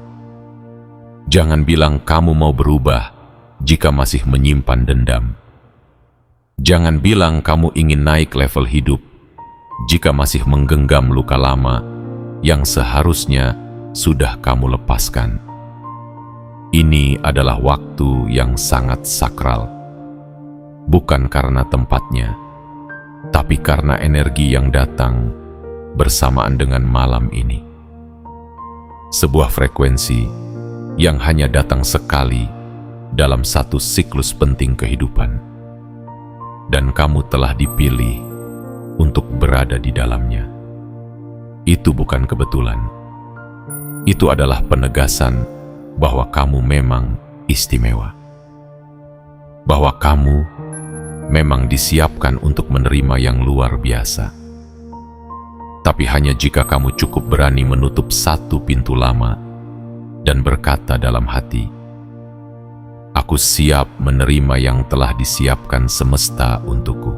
Jangan bilang kamu mau berubah jika masih menyimpan dendam. Jangan bilang kamu ingin naik level hidup jika masih menggenggam luka lama yang seharusnya sudah kamu lepaskan. Ini adalah waktu yang sangat sakral, bukan karena tempatnya, tapi karena energi yang datang bersamaan dengan malam ini. Sebuah frekuensi yang hanya datang sekali dalam satu siklus penting kehidupan, dan kamu telah dipilih untuk berada di dalamnya. Itu bukan kebetulan. Itu adalah penegasan bahwa kamu memang istimewa, bahwa kamu memang disiapkan untuk menerima yang luar biasa. Tapi hanya jika kamu cukup berani menutup satu pintu lama dan berkata dalam hati, "Aku siap menerima yang telah disiapkan semesta untukku."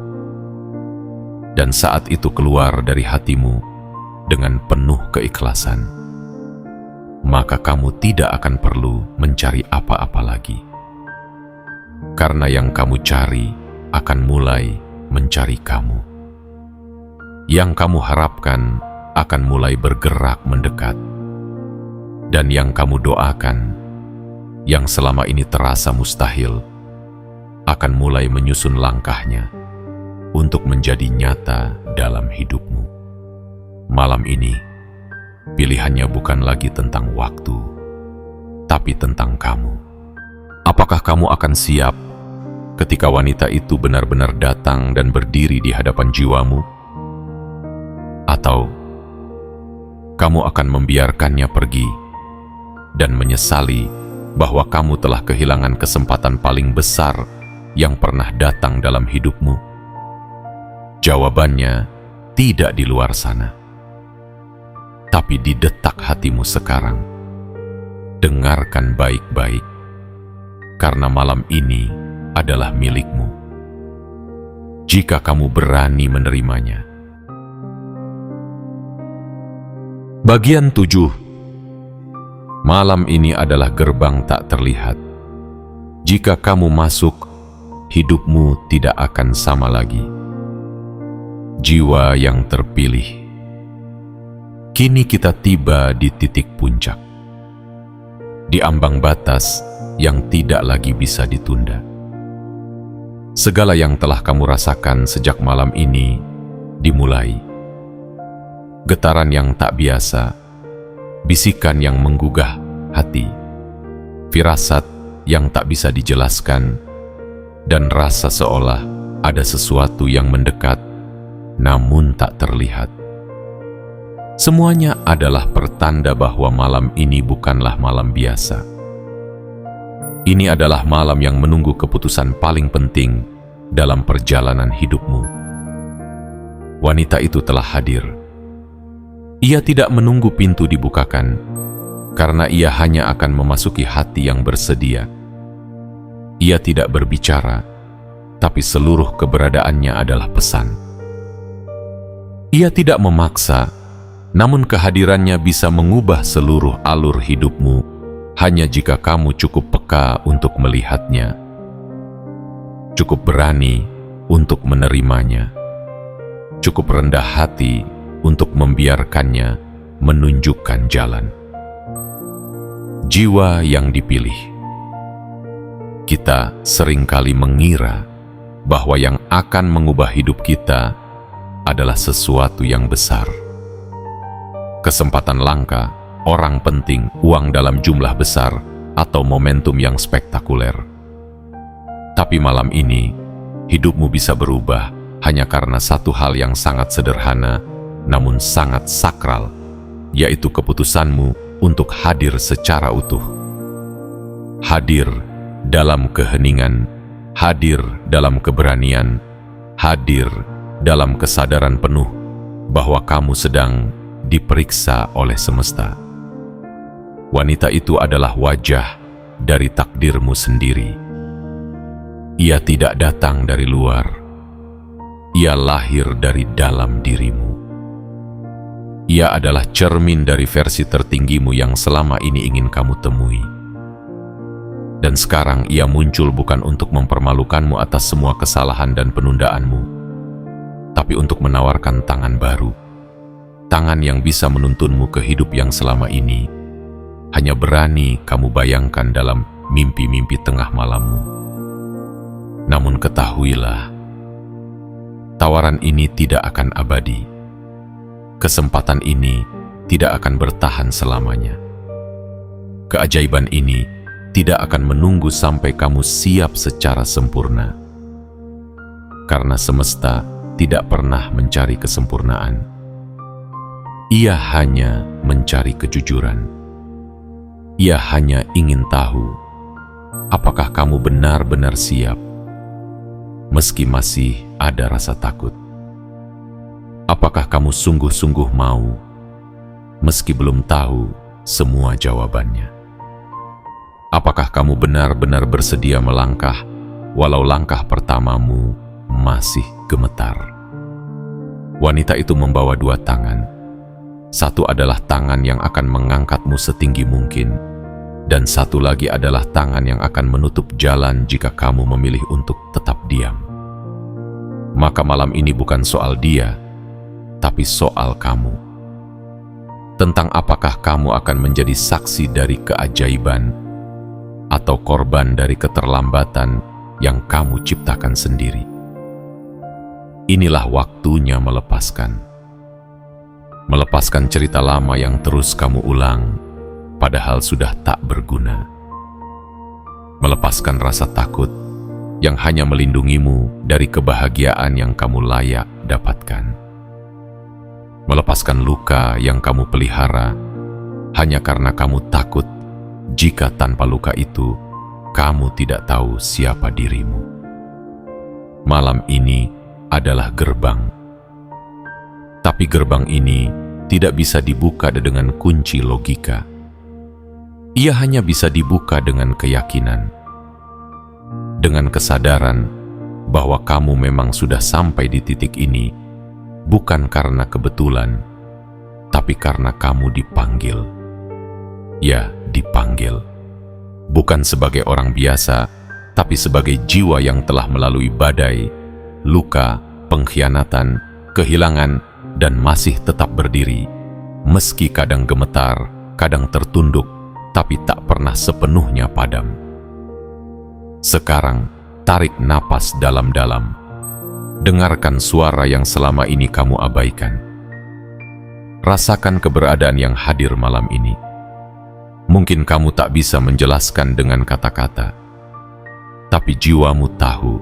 Dan saat itu keluar dari hatimu dengan penuh keikhlasan, maka kamu tidak akan perlu mencari apa-apa lagi. Karena yang kamu cari akan mulai mencari kamu. Yang kamu harapkan akan mulai bergerak mendekat. Dan yang kamu doakan, yang selama ini terasa mustahil, akan mulai menyusun langkahnya untuk menjadi nyata dalam hidupmu. Malam ini, pilihannya bukan lagi tentang waktu, tapi tentang kamu. Apakah kamu akan siap ketika wanita itu benar-benar datang dan berdiri di hadapan jiwamu? Atau kamu akan membiarkannya pergi dan menyesali bahwa kamu telah kehilangan kesempatan paling besar yang pernah datang dalam hidupmu? Jawabannya tidak di luar sana, tapi di detak hatimu sekarang. Dengarkan baik-baik, karena malam ini adalah milikmu. Jika kamu berani menerimanya. Bagian 7. Malam ini adalah gerbang tak terlihat. Jika kamu masuk, hidupmu tidak akan sama lagi. Jiwa yang terpilih. Kini kita tiba di titik puncak, di ambang batas yang tidak lagi bisa ditunda. Segala yang telah kamu rasakan sejak malam ini dimulai. Getaran yang tak biasa, bisikan yang menggugah hati, firasat yang tak bisa dijelaskan, dan rasa seolah ada sesuatu yang mendekat namun tak terlihat. Semuanya adalah pertanda bahwa malam ini bukanlah malam biasa. Ini adalah malam yang menunggu keputusan paling penting dalam perjalanan hidupmu. Wanita itu telah hadir. Ia tidak menunggu pintu dibukakan, karena ia hanya akan memasuki hati yang bersedia. Ia tidak berbicara, tapi seluruh keberadaannya adalah pesan. Ia tidak memaksa, namun kehadirannya bisa mengubah seluruh alur hidupmu hanya jika kamu cukup peka untuk melihatnya, cukup berani untuk menerimanya, cukup rendah hati untuk membiarkannya menunjukkan jalan. Jiwa yang dipilih. Kita seringkali mengira bahwa yang akan mengubah hidup kita adalah sesuatu yang besar. Kesempatan langka, orang penting, uang dalam jumlah besar, atau momentum yang spektakuler. Tapi malam ini, hidupmu bisa berubah hanya karena satu hal yang sangat sederhana, namun sangat sakral, yaitu keputusanmu untuk hadir secara utuh. Hadir dalam keheningan, hadir dalam keberanian, hadir dalam kesadaran penuh bahwa kamu sedang diperiksa oleh semesta. Wanita itu adalah wajah dari takdirmu sendiri. Ia tidak datang dari luar. Ia lahir dari dalam dirimu. Ia adalah cermin dari versi tertinggimu yang selama ini ingin kamu temui. Dan sekarang ia muncul bukan untuk mempermalukanmu atas semua kesalahan dan penundaanmu, tapi untuk menawarkan tangan baru. Tangan yang bisa menuntunmu ke hidup yang selama ini hanya berani kamu bayangkan dalam mimpi-mimpi tengah malammu. Namun ketahuilah, tawaran ini tidak akan abadi. Kesempatan ini tidak akan bertahan selamanya. Keajaiban ini tidak akan menunggu sampai kamu siap secara sempurna. Karena semesta tidak pernah mencari kesempurnaan. Ia hanya mencari kejujuran. Ia hanya ingin tahu apakah kamu benar-benar siap, meski masih ada rasa takut. Apakah kamu sungguh-sungguh mau, meski belum tahu semua jawabannya? Apakah kamu benar-benar bersedia melangkah, walau langkah pertamamu masih gemetar? Wanita itu membawa dua tangan. Satu adalah tangan yang akan mengangkatmu setinggi mungkin, dan satu lagi adalah tangan yang akan menutup jalan jika kamu memilih untuk tetap diam. Maka malam ini bukan soal dia, tapi soal kamu. Tentang apakah kamu akan menjadi saksi dari keajaiban atau korban dari keterlambatan yang kamu ciptakan sendiri. Inilah waktunya melepaskan. Melepaskan cerita lama yang terus kamu ulang, padahal sudah tak berguna. Melepaskan rasa takut yang hanya melindungimu dari kebahagiaan yang kamu layak dapatkan. Melepaskan luka yang kamu pelihara hanya karena kamu takut jika tanpa luka itu kamu tidak tahu siapa dirimu. Malam ini adalah gerbang. Tapi gerbang ini tidak bisa dibuka dengan kunci logika. Ia hanya bisa dibuka dengan keyakinan. Dengan kesadaran bahwa kamu memang sudah sampai di titik ini, bukan karena kebetulan, tapi karena kamu dipanggil. Ya, dipanggil. Bukan sebagai orang biasa, tapi sebagai jiwa yang telah melalui badai, luka, pengkhianatan, kehilangan, dan masih tetap berdiri. Meski kadang gemetar, kadang tertunduk, tapi tak pernah sepenuhnya padam. Sekarang, tarik napas dalam-dalam. Dengarkan suara yang selama ini kamu abaikan. Rasakan keberadaan yang hadir malam ini. Mungkin kamu tak bisa menjelaskan dengan kata-kata, tapi jiwamu tahu.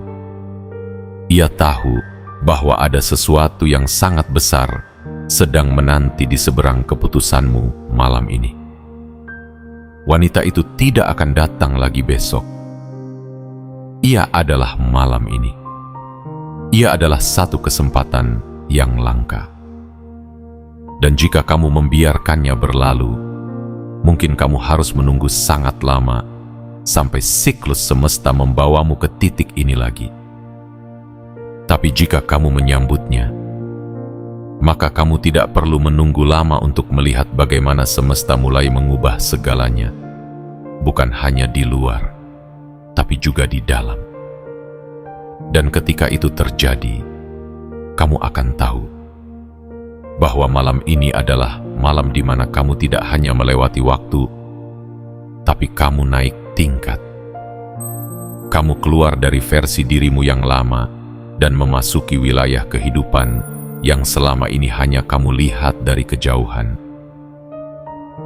Ia tahu bahwa ada sesuatu yang sangat besar sedang menanti di seberang keputusanmu malam ini. wanita itu tidak akan datang lagi besok. Ia adalah malam ini. Ia adalah satu kesempatan yang langka. Dan jika kamu membiarkannya berlalu, mungkin kamu harus menunggu sangat lama sampai siklus semesta membawamu ke titik ini lagi. Tapi jika kamu menyambutnya, maka kamu tidak perlu menunggu lama untuk melihat bagaimana semesta mulai mengubah segalanya, bukan hanya di luar, tapi juga di dalam. Dan ketika itu terjadi, kamu akan tahu bahwa malam ini adalah malam di mana kamu tidak hanya melewati waktu, tapi kamu naik tingkat. Kamu keluar dari versi dirimu yang lama dan memasuki wilayah kehidupan yang selama ini hanya kamu lihat dari kejauhan.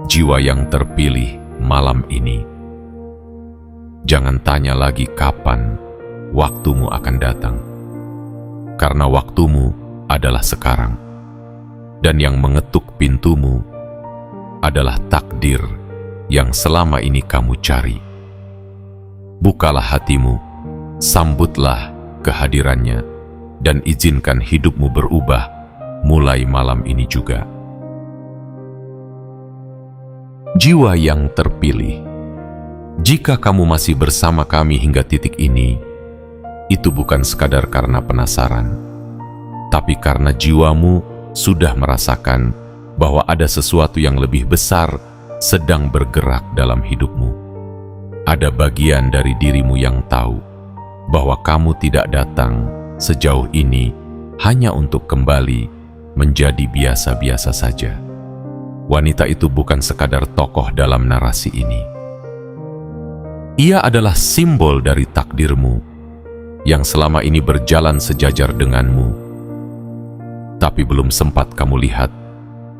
Jiwa yang terpilih malam ini. Jangan tanya lagi kapan waktumu akan datang, karena waktumu adalah sekarang. Dan yang mengetuk pintumu adalah takdir yang selama ini kamu cari. Bukalah hatimu, sambutlah kehadirannya, dan izinkan hidupmu berubah mulai malam ini juga. Jiwa yang terpilih, jika kamu masih bersama kami hingga titik ini, itu bukan sekadar karena penasaran, tapi karena jiwamu sudah merasakan bahwa ada sesuatu yang lebih besar sedang bergerak dalam hidupmu. Ada bagian dari dirimu yang tahu bahwa kamu tidak datang sejauh ini hanya untuk kembali menjadi biasa-biasa saja. Wanita itu bukan sekadar tokoh dalam narasi ini. Ia adalah simbol dari takdirmu yang selama ini berjalan sejajar denganmu, tapi belum sempat kamu lihat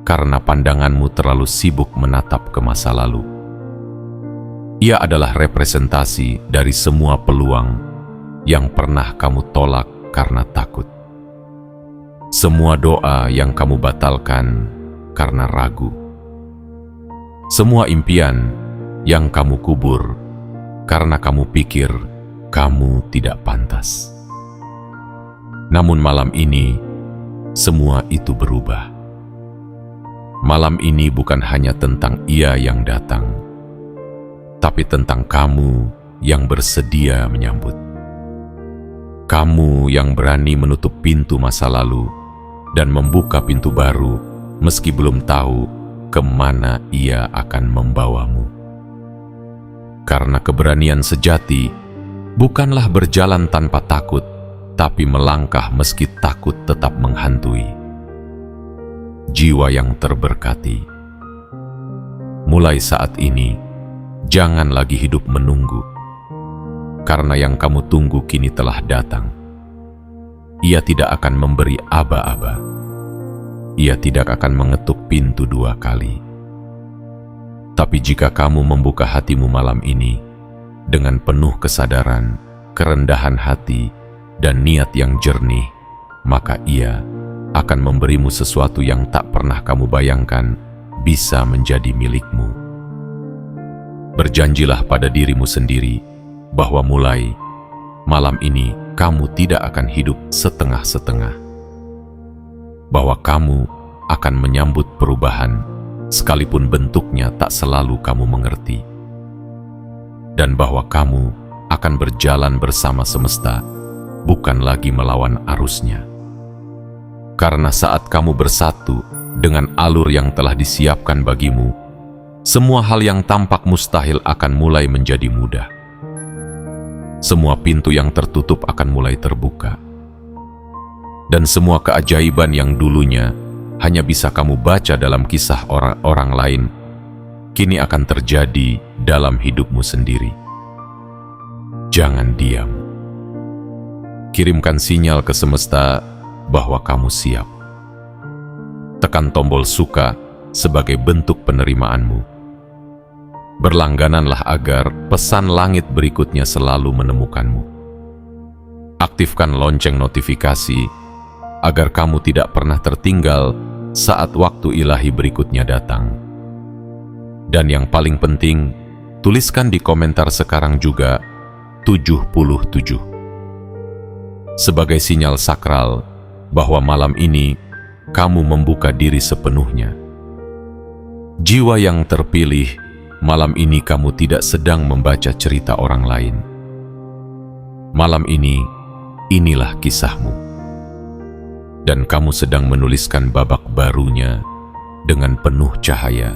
karena pandanganmu terlalu sibuk menatap ke masa lalu. Ia adalah representasi dari semua peluang yang pernah kamu tolak karena takut. Semua doa yang kamu batalkan karena ragu. Semua impian yang kamu kubur karena kamu pikir kamu tidak pantas. Namun malam ini, semua itu berubah. Malam ini bukan hanya tentang ia yang datang, tapi tentang kamu yang bersedia menyambut. Kamu yang berani menutup pintu masa lalu dan membuka pintu baru meski belum tahu kemana ia akan membawamu. Karena keberanian sejati bukanlah berjalan tanpa takut, tapi melangkah meski takut tetap menghantui. Jiwa yang terberkati, mulai saat ini, jangan lagi hidup menunggu, karena yang kamu tunggu kini telah datang. Ia tidak akan memberi aba-aba. Ia tidak akan mengetuk pintu 2 kali. Tapi jika kamu membuka hatimu malam ini dengan penuh kesadaran, kerendahan hati, dan niat yang jernih, maka ia akan memberimu sesuatu yang tak pernah kamu bayangkan bisa menjadi milikmu. Berjanjilah pada dirimu sendiri bahwa mulai malam ini kamu tidak akan hidup setengah-setengah. Bahwa kamu akan menyambut perubahan sekalipun bentuknya tak selalu kamu mengerti. Dan bahwa kamu akan berjalan bersama semesta, bukan lagi melawan arusnya. Karena saat kamu bersatu dengan alur yang telah disiapkan bagimu, semua hal yang tampak mustahil akan mulai menjadi mudah. Semua pintu yang tertutup akan mulai terbuka. Dan semua keajaiban yang dulunya hanya bisa kamu baca dalam kisah orang-orang lain, kini akan terjadi dalam hidupmu sendiri. Jangan diam. Kirimkan sinyal ke semesta bahwa kamu siap. Tekan tombol suka sebagai bentuk penerimaanmu. Berlanggananlah agar pesan langit berikutnya selalu menemukanmu. Aktifkan lonceng notifikasi agar kamu tidak pernah tertinggal saat waktu ilahi berikutnya datang. Dan yang paling penting, Tuliskan di komentar sekarang juga 77. Sebagai sinyal sakral bahwa malam ini kamu membuka diri sepenuhnya. Jiwa yang terpilih, malam ini kamu tidak sedang membaca cerita orang lain. Malam ini, inilah kisahmu. Dan kamu sedang menuliskan babak barunya dengan penuh cahaya.